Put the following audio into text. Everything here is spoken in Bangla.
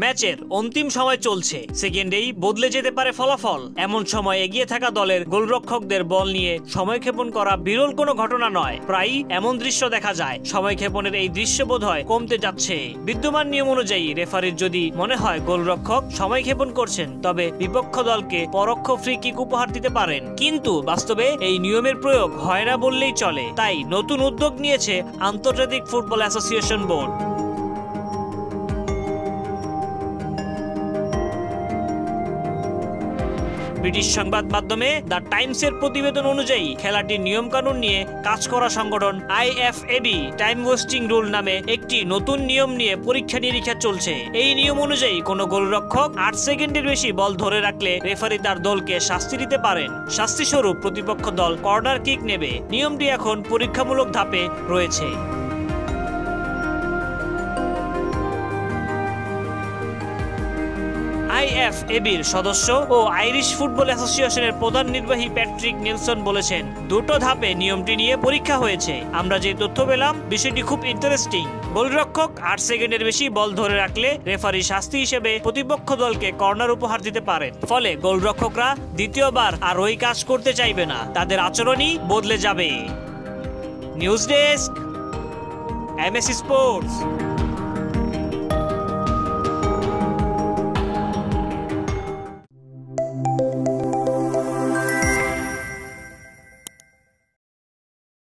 ম্যাচের অন্তিম সময় চলছে, সেকেন্ডেই বদলে যেতে পারে ফলাফল। এমন সময় এগিয়ে থাকা দলের গোলরক্ষকদের বল নিয়ে সময়ক্ষেপণ করা বিরল কোনো ঘটনা নয়। প্রায়ই এমন দৃশ্য দেখা যায়। সময়ক্ষেপণের এই দৃশ্য বোধহয় কমতে যাচ্ছে। বিদ্যমান নিয়ম অনুযায়ী রেফারির যদি মনে হয় গোলরক্ষক সময়ক্ষেপণ করছেন, তবে বিপক্ষ দলকে পরোক্ষ ফ্রি কিক উপহার দিতে পারেন। কিন্তু বাস্তবে এই নিয়মের প্রয়োগ হয় না বললেই চলে। তাই নতুন উদ্যোগ নিয়েছে আন্তর্জাতিক ফুটবল অ্যাসোসিয়েশন বোর্ড। ব্রিটিশ সংবাদ মাধ্যমে দ্য টাইমসের প্রতিবেদন অনুযায়ী খেলাটির নিয়মকানুন নিয়ে কাজ করা সংগঠন IFAB টাইম ওয়েস্টিং রুল নামে একটি নতুন নিয়ম নিয়ে পরীক্ষা নিরীক্ষা চলছে। এই নিয়ম অনুযায়ী কোনো গোলরক্ষক 8 সেকেন্ডের বেশি বল ধরে রাখলে রেফারি তার দলকে শাস্তি দিতে পারেন। শাস্তি স্বরূপ প্রতিপক্ষ দল কর্নার কিক নেবে। নিয়মটি এখন পরীক্ষামূলক ধাপে রয়েছে। IFAB'র সদস্য ও আইরিশ ফুটবল অ্যাসোসিয়েশনের প্রধান নির্বাহী প্যাট্রিক নেলসন বলেছেন, দুটো ধাপে নিয়মটি নিয়ে পরীক্ষা হয়েছে। আমরা যে তথ্য পেলাম বিষয়টি খুব ইন্টারেস্টিং। গোলরক্ষক 8 সেকেন্ডের বেশি বল ধরে রাখলে রেফারি শাস্তি হিসেবে প্রতিপক্ষ দলকে কর্নার উপহার দিতে পারেন। ফলে গোলরক্ষকরা দ্বিতীয়বার আর ওই কাজ করতে চাইবে না, তাদের আচরণই বদলে যাবে। News desk, MSC sports.